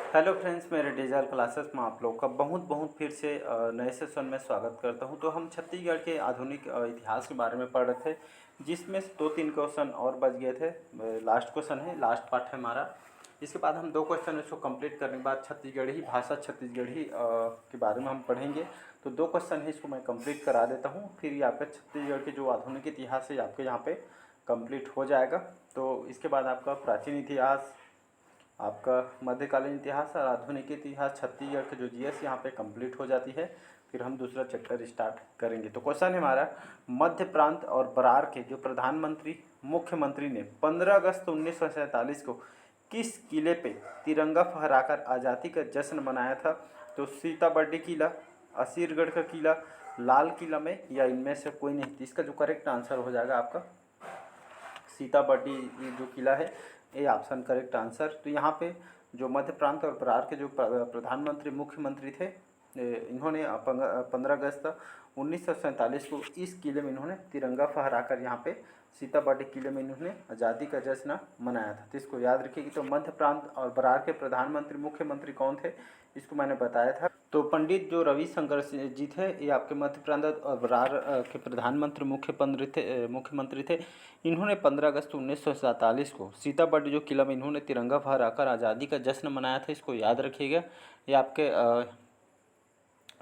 Hello friends, मेरे digital classes में आप लोग का बहुत बहुत फिर से नए सेशन में स्वागत करता हूं। तो हम छत्तीसगढ़ के आधुनिक इतिहास के बारे में पढ़ रहे थे, जिसमें से 2-3 क्वेश्चन और बच गए थे। लास्ट क्वेश्चन है, लास्ट पार्ट है हमारा। इसके बाद हम 2 क्वेश्चन इसको कंप्लीट करने के बाद छत्तीसगढ़ी भाषा, छत्तीसगढ़ी के बारे में हम पढ़ेंगे। तो 2 क्वेश्चन है, इसको मैं कंप्लीट करा देता हूँ, फिर ये आपका छत्तीसगढ़ के जो आधुनिक इतिहास है आपके यहाँ पे कंप्लीट हो जाएगा। तो इसके बाद आपका प्राचीन इतिहास, आपका मध्यकालीन इतिहास और आधुनिक इतिहास, छत्तीसगढ़ के जो जीएस यहाँ पे कंप्लीट हो जाती है। फिर हम दूसरा चैप्टर स्टार्ट करेंगे। तो क्वेश्चन है हमारा, मध्य प्रांत और बरार के जो प्रधानमंत्री मुख्यमंत्री ने 15 अगस्त 1947 को किस किले पे तिरंगा फहराकर आज़ादी का जश्न मनाया था? तो सीताबर्डी किला, असीरगढ़ का किला, लाल किला में, या इनमें से कोई नहीं। तो इसका जो करेक्ट आंसर हो जाएगा आपका सीताबर्डी जो किला है, ये ऑप्शन करेक्ट आंसर। तो यहाँ पे जो मध्य प्रांत और बरार के जो प्रधानमंत्री मुख्यमंत्री थे, इन्होंने 15 अगस्त 1947 को इस किले में इन्होंने तिरंगा फहराकर यहाँ पे सीताबर्डी किले में इन्होंने आज़ादी का जश्न मनाया था। तो इसको याद रखिए कि तो मध्य प्रांत और बरार के प्रधानमंत्री मुख्यमंत्री कौन थे, इसको मैंने बताया था। तो पंडित जो रविशंकर जी थे, ये आपके मध्य प्रांत और बरार के प्रधानमंत्री मुख्यमंत्री थे। इन्होंने 15 अगस्त 1947 को सीताबर्डी जो किला में इन्होंने तिरंगा फहराकर आज़ादी का जश्न मनाया था। इसको याद रखिएगा। ये आपके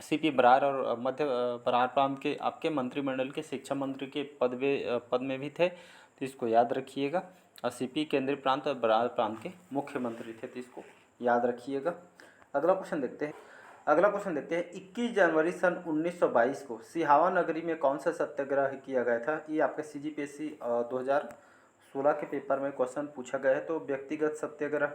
सीपी बरार और मध्य बरार प्रांत के आपके मंत्रिमंडल के शिक्षा मंत्री के पद में भी थे। तो इसको याद रखिएगा। और सीपी केंद्रीय प्रांत और बरार प्रांत के मुख्यमंत्री थे। तो इसको याद रखिएगा। अगला क्वेश्चन देखते हैं। 21 जनवरी सन 1922 को सिहावा नगरी में कौन सा सत्याग्रह किया गया था? ये आपके सीजीपीएससी 2016 के पेपर में क्वेश्चन पूछा गया है। तो व्यक्तिगत सत्याग्रह,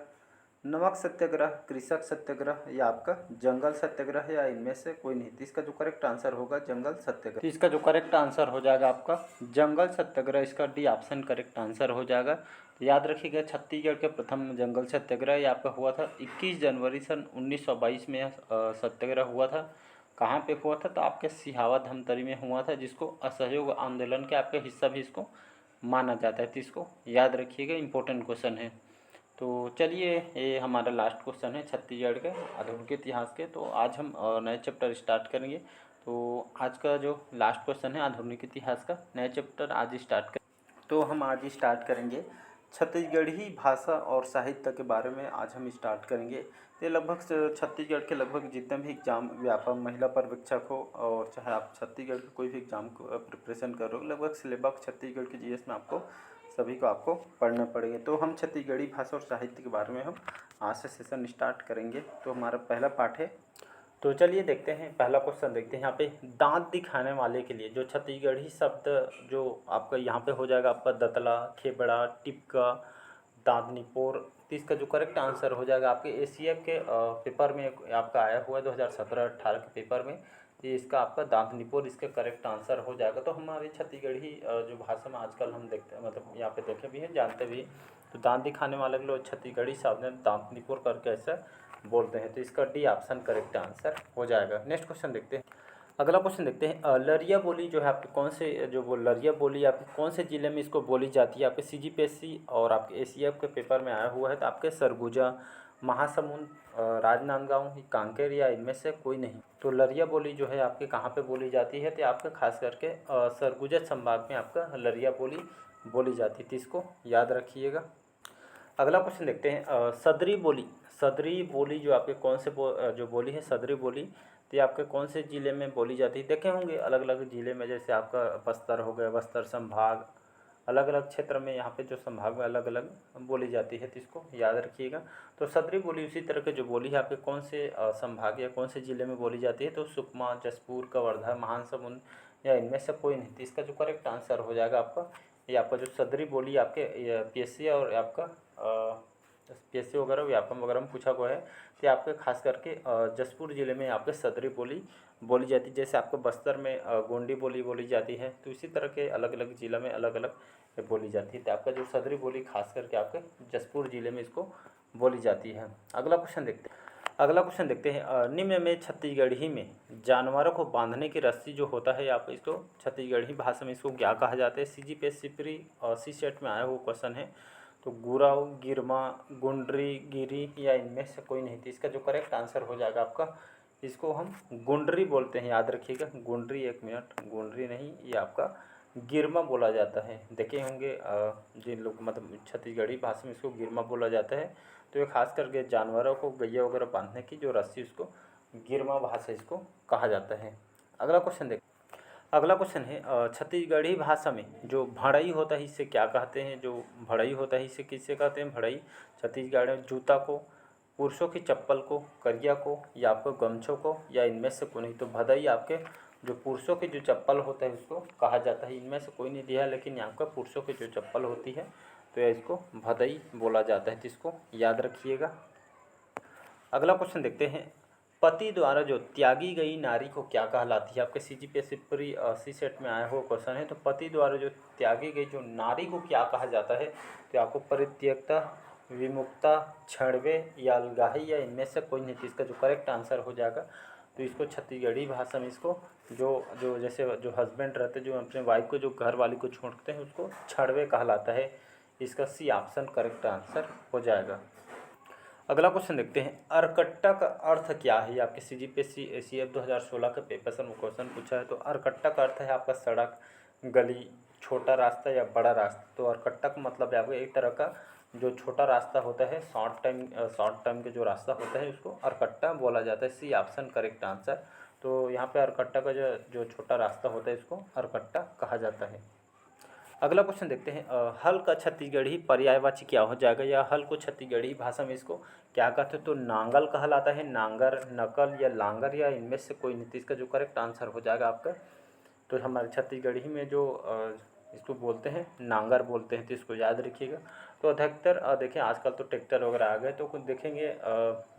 नमक सत्याग्रह, कृषक सत्याग्रह, या आपका जंगल सत्याग्रह, या इनमें से कोई नहीं। तो इसका जो करेक्ट आंसर होगा जंगल सत्याग्रह। तो इसका जो करेक्ट आंसर हो जाएगा आपका जंगल सत्याग्रह। इसका डी ऑप्शन करेक्ट आंसर हो जाएगा। तो याद रखिएगा, छत्तीसगढ़ के प्रथम जंगल सत्याग्रह ये आपका हुआ था 21 जनवरी सन 1922 में। सत्याग्रह हुआ था। कहाँ पे हुआ था? तो आपके सिहावा धमतरी में हुआ था, जिसको असहयोग आंदोलन के आपके हिस्सा भी इसको माना जाता है। तो इसको याद रखिएगा, इंपॉर्टेंट क्वेश्चन है। तो चलिए, ये हमारा लास्ट क्वेश्चन है छत्तीसगढ़ के आधुनिक इतिहास के। तो आज हम नए चैप्टर स्टार्ट करेंगे। तो आज का जो लास्ट क्वेश्चन है आधुनिक इतिहास का, नया चैप्टर आज स्टार्ट करें। तो हम आज स्टार्ट करेंगे छत्तीसगढ़ी भाषा और साहित्य के बारे में। आज हम स्टार्ट करेंगे। तो लगभग छत्तीसगढ़ के लगभग जितने भी एग्जाम व्यापक महिला पर्यवेक्षक हो, और चाहे आप छत्तीसगढ़ के कोई भी एग्जाम को प्रिपरेशन कर रहे हो, लगभग सिलेबस छत्तीसगढ़ के जीएस में आपको सभी को आपको पढ़ना पड़ेगा। तो हम छत्तीसगढ़ी भाषा और साहित्य के बारे में हम आज से सेशन स्टार्ट करेंगे। तो हमारा पहला पार्ट है। तो चलिए देखते हैं, पहला क्वेश्चन देखते हैं। यहाँ पे दांत दिखाने वाले के लिए जो छत्तीसगढ़ी शब्द जो आपका यहाँ पे हो जाएगा आपका दतला, खेबड़ा, टिपका, दांत निपोर। तो इसका जो करेक्ट आंसर हो जाएगा आपके एसीएफ के पेपर में आपका आया हुआ है 2017-18 के पेपर में। ये इसका आपका दांत निपोर इसका करेक्ट आंसर हो जाएगा। तो हमारी छत्तीसगढ़ी जो भाषा में आजकल हम देखते हैं, मतलब यहाँ पे देखे भी हैं, जानते भी हैं। तो दांत दिखाने वाले लोग छत्तीसगढ़ी शब्द में दांत निपोर करके ऐसा बोलते हैं। तो इसका डी ऑप्शन करेक्ट आंसर हो जाएगा। नेक्स्ट क्वेश्चन देखते हैं। अगला क्वेश्चन देखते हैं। लरिया बोली जो है आपके कौन से जो वो लरिया बोली आपके कौन से ज़िले में इसको बोली जाती है? आपके सीजीपीएससी और आपके एसीएफ के पेपर में आया हुआ है। तो आपके सरगुजा, महासमुंद, राजनांदगांव, कांकेर, या इनमें से कोई नहीं। तो लरिया बोली जो है आपके कहाँ पे बोली जाती है? तो आपके खास करके सरगुजा संभाग में आपका लरिया बोली बोली जाती है। तो इसको याद रखिएगा। अगला क्वेश्चन देखते हैं। सदरी बोली जो आपके कौन से जो बोली है सदरी बोली, तो ये आपके कौन से ज़िले में बोली जाती है? देखे होंगे अलग अलग ज़िले में, जैसे आपका बस्तर हो गया, बस्तर संभाग, अलग अलग क्षेत्र में यहाँ पे जो संभाग में अलग अलग बोली जाती है। तो इसको याद रखिएगा। तो सदरी बोली उसी तरह के जो बोली है आपके कौन से संभाग या कौन से ज़िले में बोली जाती है? तो सुकमा, जसपुर, कवर्धा, महासमुंद, या इनमें से कोई नहीं। तो इसका जो करेक्ट आंसर हो जाएगा आपका ये आपका जो सदरी बोली आपके पीएससी और आपका पीएससी वगैरह व्यापम वगैरह में पूछा हुआ है। तो आपके खास करके जसपुर ज़िले में आपके सदरी बोली बोली जाती है। जैसे आपको बस्तर में गोंडी बोली बोली जाती है, तो इसी तरह के अलग अलग ज़िला में अलग अलग बोली जाती है। तो आपका जो सदरी बोली खास करके आपके जसपुर ज़िले में इसको बोली जाती है। अगला क्वेश्चन देखते हैं। निम्न में छत्तीसगढ़ी में जानवरों को बांधने की रस्सी जो होता है, आप इसको छत्तीसगढ़ी भाषा में इसको क्या कहा जाता है? सीजीपीएससी प्री सी सेट में आया हुआ क्वेश्चन है। तो गुराव, गिरमा, गुंडरी, गिरी या इनमें से कोई नहीं थी। इसका जो करेक्ट आंसर हो जाएगा आपका, इसको हम गुंडरी बोलते हैं, याद रखिएगा। गुंडरी, एक मिनट, गुंडरी नहीं, ये आपका गिरमा बोला जाता है। देखे होंगे जिन लोग मतलब छत्तीसगढ़ी भाषा में इसको गिरमा बोला जाता है। तो ये खास करके जानवरों को, गैया वगैरह बांधने की जो रस्सी, उसको गिरमा भाषा इसको कहा जाता है। अगला क्वेश्चन देख, अगला क्वेश्चन है छत्तीसगढ़ी भाषा में जो भड़ई होता है इसे क्या कहते हैं? जो भड़ई होता है इसे किससे कहते हैं? भड़ई छत्तीसगढ़ में जूता को, पुरुषों की चप्पल को, करिया को, या आपको गमछों को, या इनमें से कोई नहीं। तो भदई आपके जो पुरुषों की जो चप्पल होता है उसको कहा जाता है। इनमें से कोई नहीं दिया है, लेकिन यहाँ पर पुरुषों की जो चप्पल होती है तो इसको भदई बोला जाता है, जिसको याद रखिएगा। अगला क्वेश्चन देखते हैं, पति द्वारा जो त्यागी गई नारी को क्या कहलाती है? आपके CGPSC प्री सी सेट में आया हुआ क्वेश्चन है। तो पति द्वारा जो त्यागी गई जो नारी को क्या कहा जाता है? तो आपको परित्यक्ता, विमुक्ता, छड़वे या अलगाही या इनमें से कोई नहीं। इसका जो करेक्ट आंसर हो जाएगा, तो इसको छत्तीसगढ़ी भाषा में इसको जो जो जैसे जो हस्बैंड रहते जो अपने वाइफ को जो घर वाली को छोड़ते हैं उसको छड़वे कहलाता है। इसका सी ऑप्शन करेक्ट आंसर हो जाएगा। अगला क्वेश्चन देखते हैं, अरकट्टा का अर्थ क्या है? ये आपके CGPSC ACF 2016 के पेपर से क्वेश्चन पूछा है। तो अरकट्टा का अर्थ है आपका सड़क, गली, छोटा रास्ता या बड़ा रास्ता। तो अरकट्टा का मतलब है आपको एक तरह का जो छोटा रास्ता होता है, शॉर्ट टाइम के जो रास्ता होता है उसको अरकट्टा बोला जाता है। C option correct answer. तो यहाँ पे अरकट्टा का जो छोटा रास्ता होता है इसको अरकट्टा कहा जाता है। अगला क्वेश्चन देखते हैं, हल का छत्तीसगढ़ी पर्यायवाची क्या हो जाएगा? या हल को छत्तीसगढ़ी भाषा में इसको क्या कहते हैं? तो नांगल कहलाता है, नांगर, नकल या लांगर या इनमें से कोई नहीं। इसका जो करेक्ट आंसर हो जाएगा आपका, तो हमारे छत्तीसगढ़ी में जो इसको बोलते हैं नांगर बोलते हैं, तो इसको याद रखिएगा। तो अधिकतर देखें आजकल तो ट्रैक्टर वगैरह आ गए, तो कुछ देखेंगे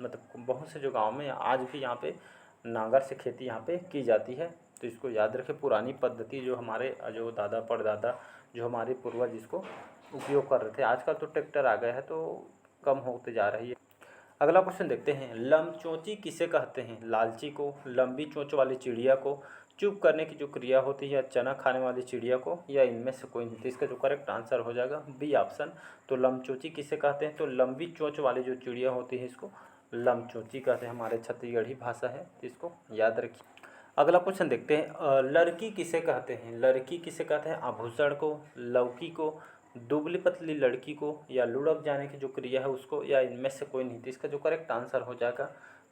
मतलब बहुत से जो गाँव में आज भी यहाँ पे नांगर से खेती यहाँ पे की जाती है। तो इसको याद रखें, पुरानी पद्धति जो हमारे जो दादा परदादा जो हमारे पूर्वज इसको उपयोग कर रहे थे। आजकल तो ट्रैक्टर आ गया है तो कम होते जा रही है। अगला क्वेश्चन देखते हैं, लंबचोंची किसे कहते हैं? लालची को, लंबी चोंच वाली चिड़िया को, चुप करने की जो क्रिया होती है, चना खाने वाली चिड़िया को, या इनमें से कोई नहीं। तो इसका जो करेक्ट आंसर हो जाएगा बी ऑप्शन। तो लंबचोंची किसे कहते हैं? तो लंबी चोंच वाली जो चिड़िया होती है इसको लंबचोंची कहते हैं, हमारे छत्तीसगढ़ी भाषा है, तो इसको याद रखिए। अगला क्वेश्चन देखते हैं, लड़की किसे कहते हैं? लड़की किसे कहते हैं? आभूषण को, लौकी को, दुबली पतली लड़की को, या लुढ़क जाने की जो क्रिया है उसको, या इनमें से कोई नहीं। तो इसका जो करेक्ट आंसर हो जाएगा,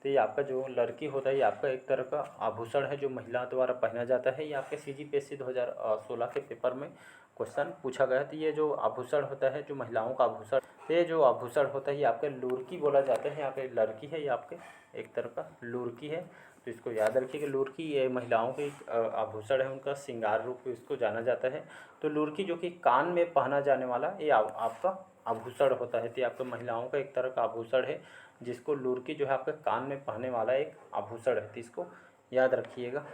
तो ये आपका जो लड़की होता है ये आपका एक तरह का आभूषण है जो महिला द्वारा पहना जाता है। ये आपके CGPSC 2016 के पेपर में क्वेश्चन पूछा गया। तो ये जो आभूषण होता है जो महिलाओं का आभूषण, ये जो आभूषण होता है ये आपके लुरकी बोला जाता है। यहाँ पे लड़की है, ये आपके एक तरह का लुरकी है। तो इसको याद रखिए कि लुरकी ये महिलाओं के एक आभूषण है, उनका श्रृंगार रूप इसको जाना जाता है। तो लुरकी जो कि कान में पहना जाने वाला ये आपका आभूषण होता है। तो आपका महिलाओं का एक तरह का आभूषण है, जिसको लुरकी जो है आपके कान में पहनने वाला एक आभूषण है। तो इसको याद रखिएगा।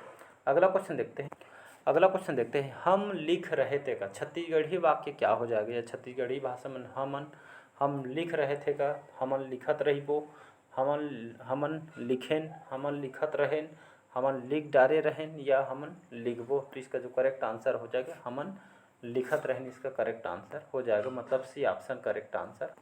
अगला क्वेश्चन देखते हैं, अगला क्वेश्चन देखते हैं, हम लिख रहे थे का छत्तीसगढ़ी वाक्य क्या हो जाएगा? या छत्तीसगढ़ी भाषा में हम लिख रहे थे का हमन लिखत रहिबो, हमन लिखेन, हमन लिखत रहेन, हमन लिख डारे रहेन, या हमन लिखबो। तो इसका जो करेक्ट आंसर हो जाएगा हमन लिखत रहेन, इसका करेक्ट आंसर हो जाएगा, मतलब सी ऑप्शन करेक्ट आंसर।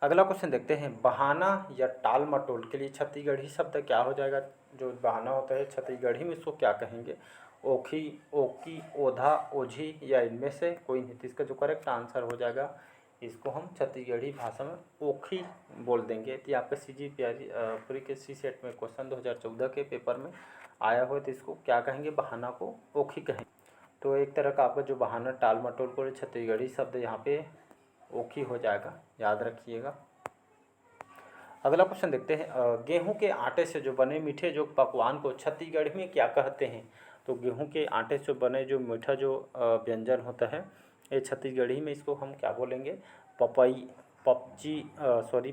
अगला क्वेश्चन देखते हैं, बहाना या टाल मटोल के लिए छत्तीसगढ़ी शब्द क्या हो जाएगा? जो बहाना होता है छत्तीसगढ़ी में इसको क्या कहेंगे? ओखी, ओकी, ओधा, ओझी, या इनमें से कोई नहीं। इसका जो करेक्ट आंसर हो जाएगा, इसको हम छत्तीसगढ़ी भाषा में ओखी बोल देंगे। तो आपके CGPSC के सी सेट में क्वेश्चन 2014 के पेपर में आया हो, तो इसको क्या कहेंगे? बहाना को ओखी कहेंगे। तो एक तरह का आपका जो बहाना टाल मटोल को छत्तीसगढ़ी शब्द यहाँ पे ओखी हो जाएगा, याद रखिएगा। अगला क्वेश्चन देखते हैं, गेहूं के आटे से जो बने मीठे जो पकवान को छत्तीसगढ़ी में क्या कहते हैं? तो गेहूं के आटे से बने जो मीठा जो व्यंजन होता है ये छत्तीसगढ़ी में इसको हम क्या बोलेंगे? पपई,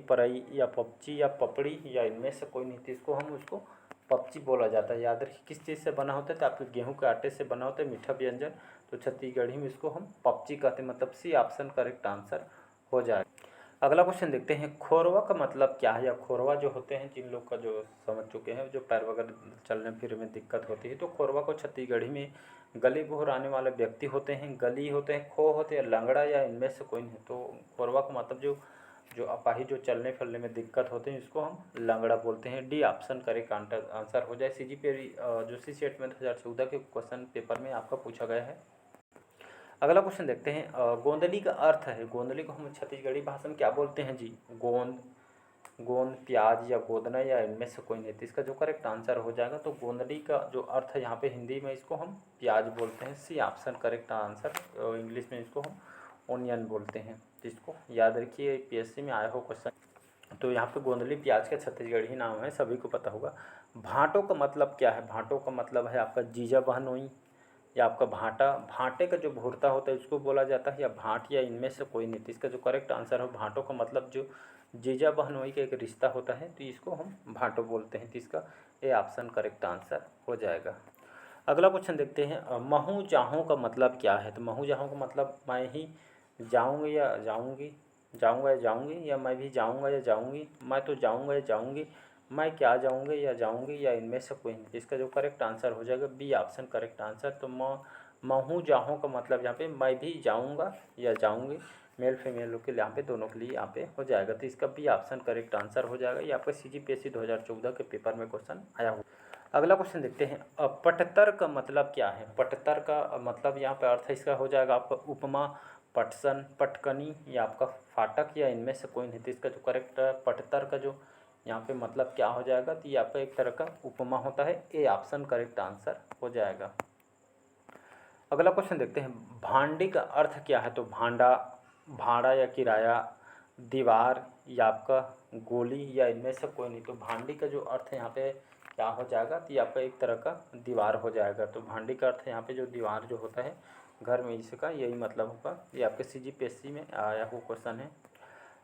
परई, या पपची, या पपड़ी, या इनमें से कोई नहीं। इसको हम उसको पपची बोला जाता है। याद रखिए किस चीज़ से बना होता है? तो आपके गेहूं के आटे से बना होता है मीठा व्यंजन, तो छत्तीसगढ़ी में इसको हम पपची कहते हैं, मतलब सी ऑप्शन करेक्ट आंसर हो जाएगा। अगला क्वेश्चन देखते हैं, खोरवा का मतलब क्या है, या खोरवा जो होते हैं, जिन लोग का जो समझ चुके हैं, जो पैर वगैरह चलने फिरने में दिक्कत होती है, तो खोरवा को छत्तीसगढ़ी में गली बोहराने वाले व्यक्ति होते हैं, गली होते हैं, खो होते हैं, लंगड़ा या इनमें से कोई नहीं। तो खोरवा का मतलब जो जो अपाहिज, जो चलने फिरने में दिक्कत होते हैं, इसको हम लंगड़ा बोलते हैं। डी ऑप्शन करेक्ट आंसर हो जाए। CGPSC जो CCET में 2014 के क्वेश्चन पेपर में आपका पूछा गया है। अगला क्वेश्चन देखते हैं, गोंदली का अर्थ है, गोंदली को हम छत्तीसगढ़ी भाषा में क्या बोलते हैं जी? गोंद, गोंद, प्याज या गोदना या इनमें से कोई नहीं। तो इसका जो करेक्ट आंसर हो जाएगा, तो गोंदली का जो अर्थ है यहाँ पे हिंदी में इसको हम प्याज बोलते हैं। C option correct answer. English में इसको हम ओनियन बोलते हैं। तो इसको याद रखिए, PSC में आया हो क्वेश्चन। तो यहाँ पे गोंदली प्याज का छत्तीसगढ़ी नाम है, सभी को पता होगा। भांटों का मतलब क्या है? भांटों का मतलब है आपका जीजा बहनोई, या आपका भांटा, भांटे का जो भुरता होता है उसको बोला जाता है, या भांट, या इनमें से कोई नहीं। तो इसका जो करेक्ट आंसर है, भांटों का मतलब जो जीजा बहनोई का एक रिश्ता होता है, तो इसको हम भांटो बोलते हैं। तो इसका ए ऑप्शन करेक्ट आंसर हो जाएगा। अगला क्वेश्चन देखते हैं, महू जाहूँ का मतलब क्या है? तो महू जाहूँ का मतलब मैं ही जाऊँगी या जाऊँगी, जाऊँगा या जाऊँगी, या मैं भी जाऊँगा या जाऊँगी, मैं तो जाऊँगा या जाऊँगी, मैं क्या जाऊँगे या जाऊँगी, या इनमें से कोई नहीं। इसका जो करेक्ट आंसर हो जाएगा, बी ऑप्शन करेक्ट आंसर। तो महू जाहूँ का मतलब यहाँ पे मैं भी जाऊँगा या जाऊँगी, मेल फीमेल लोग के लिए यहाँ पे, दोनों के लिए यहाँ पे हो जाएगा। तो इसका बी ऑप्शन करेक्ट आंसर हो जाएगा। ये आपका CGPSC 2014 के पेपर में क्वेश्चन आया हुआ। अगला क्वेश्चन देखते हैं, पटतर का मतलब क्या है? पटतर का मतलब यहाँ पे अर्थ इसका हो जाएगा आपका उपमा, पटसन, पटकनी, या आपका फाटक, या इनमें से कोई नहीं। तो इसका जो करेक्ट पटतर का जो यहाँ पे मतलब क्या हो जाएगा? तो ये आपका एक तरह का उपमा होता है। ए ऑप्शन करेक्ट आंसर हो जाएगा। अगला क्वेश्चन देखते हैं, भांडी का अर्थ क्या है? तो भांडा, भाड़ा या किराया, दीवार, या आपका गोली, या इनमें से कोई नहीं। तो भांडी का जो अर्थ है यहाँ पे क्या हो जाएगा? तो ये आपका एक तरह का दीवार हो जाएगा। तो भांडी का अर्थ यहाँ पे जो दीवार जो होता है घर में, इसका यही मतलब होगा। ये आपके CGPSC में आया हुआ क्वेश्चन है।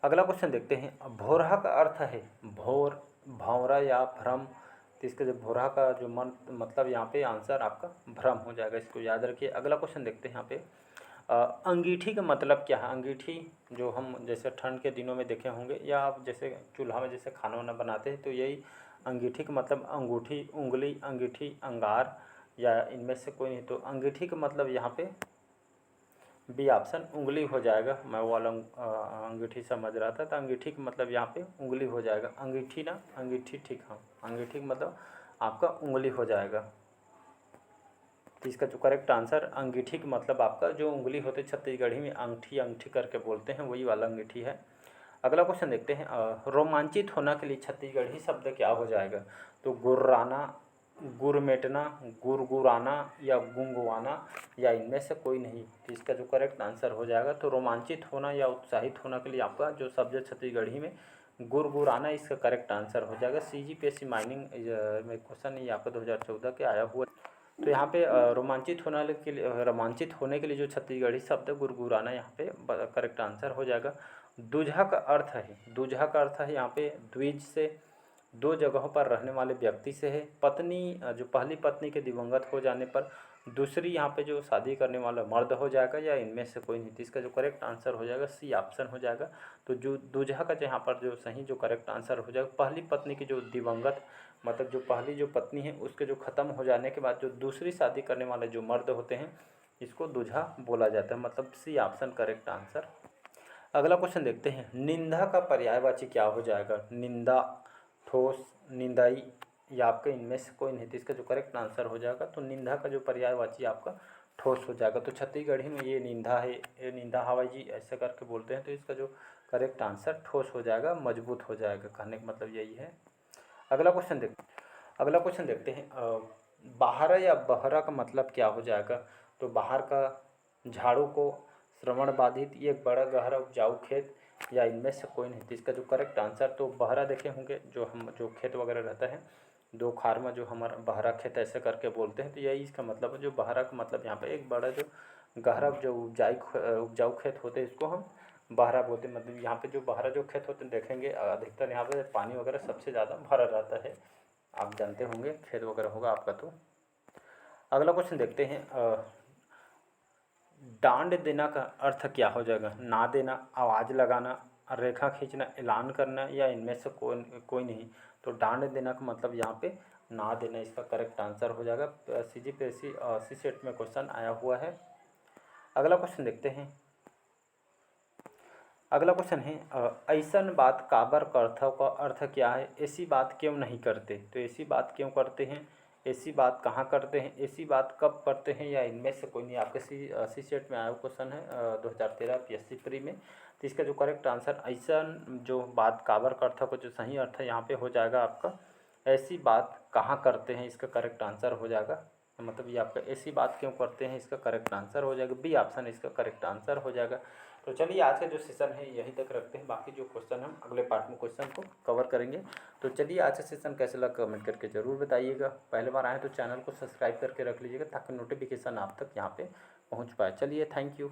अगला क्वेश्चन देखते हैं, भोरहा का अर्थ है भोर, भौरा या भ्रम। तो इसका जो भोरहा का जो मतलब यहाँ पे आंसर आपका भ्रम हो जाएगा, इसको याद रखिए। अगला क्वेश्चन देखते हैं यहाँ पे, अंगीठी का मतलब क्या है? अंगीठी जो हम जैसे ठंड के दिनों में देखे होंगे, या आप जैसे चूल्हा में जैसे खाना वाना बनाते हैं, तो यही अंगीठी का मतलब अंगूठी, उंगली, अंगीठी, अंगार, या इनमें से कोई नहीं। तो अंगीठी का मतलब यहाँ पे बी ऑप्शन उंगली हो जाएगा। मैं वो वाला अंगीठी समझ रहा था, तो अंगीठी का मतलब यहाँ पे उंगली हो जाएगा। अंगीठी ना, अंगीठी, ठीक, हाँ, अंगीठी का मतलब आपका उंगली हो जाएगा। तो इसका जो करेक्ट आंसर, अंगीठी का मतलब आपका जो उंगली होती है, छत्तीसगढ़ी में अंगठी, अंगठी करके बोलते हैं, वही वाला अंगीठी है। अगला क्वेश्चन देखते हैं, रोमांचित होने के लिए छत्तीसगढ़ी शब्द क्या हो जाएगा? तो गुर्राना, गुरमेटना, गुरगुराना, या गुंगवाना, या इनमें से कोई नहीं। तो इसका जो करेक्ट आंसर हो जाएगा, तो रोमांचित होना या उत्साहित होने के लिए आपका जो शब्द छत्तीसगढ़ी में गुरगुराना, इसका करेक्ट आंसर हो जाएगा। CGPSC माइनिंग में क्वेश्चन ये आपका 2014 के आया हुआ। तो यहाँ पे रोमांचित होने के लिए जो छत्तीसगढ़ी शब्द गुरगुराना, यहाँ पे करेक्ट आंसर हो जाएगा। दूल्हा का अर्थ है, दूल्हा का अर्थ है यहाँ पे द्विज से, दो जगहों पर रहने वाले व्यक्ति से है। पत्नी, जो पहली पत्नी के दिवंगत हो जाने पर दूसरी यहाँ पे जो शादी करने वाला मर्द हो जाएगा, या इनमें से कोई नहीं। तो इसका जो करेक्ट आंसर हो जाएगा, सी ऑप्शन हो जाएगा। तो जो दूल्हा का जो यहाँ पर जो सही जो करेक्ट आंसर हो जाएगा, पहली पत्नी की जो दिवंगत, मतलब जो पहली जो पत्नी है उसके जो ख़त्म हो जाने के बाद जो दूसरी शादी करने वाले जो मर्द होते हैं, इसको दूल्हा बोला जाता है। मतलब सी ऑप्शन करेक्ट आंसर। अगला क्वेश्चन देखते हैं, निंदा का पर्यायवाची क्या हो जाएगा? निंदा, ठोस, निंदाई, या आपके इनमें से कोई नहीं। तो इसका जो करेक्ट आंसर हो जाएगा, तो निंदा का जो पर्यायवाची आपका ठोस हो जाएगा। तो छत्तीसगढ़ी में ये निंदा है, ये निंदा हवाई जी ऐसे करके बोलते हैं। तो इसका जो करेक्ट आंसर ठोस हो जाएगा, मजबूत हो जाएगा, कहने का मतलब यही है। अगला क्वेश्चन देखते हैं, बाहरा या बहरा का मतलब क्या हो जाएगा? तो बाहर का झाड़ू को, श्रवण बाधित, ये एक बड़ा गहरा उपजाऊ खेत, या इनमें से कोई नहीं। तो इसका जो करेक्ट आंसर, तो बहरा देखे होंगे जो हम जो खेत वगैरह रहता है, दो खार में जो हमारा बहरा खेत ऐसे करके बोलते हैं। तो यही इसका मतलब है। जो बहरा का मतलब यहाँ पे एक बड़ा जो गहरा जो उपजाऊ खेत होते हैं, इसको हम बहरा बोलते हैं। मतलब यहाँ पे जो बहरा जो खेत होते हैं, देखेंगे अधिकतर यहाँ पे पानी वगैरह सबसे ज़्यादा भरा रहता है, आप जानते होंगे, खेत वगैरह होगा आपका। तो अगला क्वेश्चन देखते हैं, डांड देना का अर्थ क्या हो जाएगा? ना देना, आवाज़ लगाना, रेखा खींचना, ऐलान करना या इनमें से कोई कोई नहीं। तो डांड देना का मतलब यहाँ पे ना देना इसका करेक्ट आंसर हो जाएगा। CGPSC सी सेट में क्वेश्चन आया हुआ है। अगला क्वेश्चन देखते हैं। अगला क्वेश्चन है ऐसन बात काबर करथ का अर्थ क्या है? ऐसी बात क्यों नहीं करते? तो ऐसी बात क्यों करते हैं, ऐसी बात कहाँ करते हैं, ऐसी बात कब करते हैं, या इनमें से कोई नहीं। आपके सी सेट में आया हुआ क्वेश्चन है 2013 PSC प्री में। तो इसका जो करेक्ट आंसर ऐसन जो बात काबर करथ का जो सही अर्थ है यहाँ पे हो जाएगा आपका ऐसी बात कहाँ करते हैं, इसका करेक्ट आंसर हो जाएगा। मतलब ये आपका ऐसी बात क्यों करते हैं इसका करेक्ट आंसर हो जाएगा, बी ऑप्शन इसका करेक्ट आंसर हो जाएगा। तो चलिए आज का जो सेशन है यहीं तक रखते हैं, बाकी जो क्वेश्चन हम अगले पार्ट में क्वेश्चन को कवर करेंगे। तो चलिए आज का सेशन कैसे लगा कमेंट करके ज़रूर बताइएगा। पहले बार आए तो चैनल को सब्सक्राइब करके रख लीजिएगा ताकि नोटिफिकेशन आप तक यहाँ पे पहुँच पाए। चलिए, थैंक यू।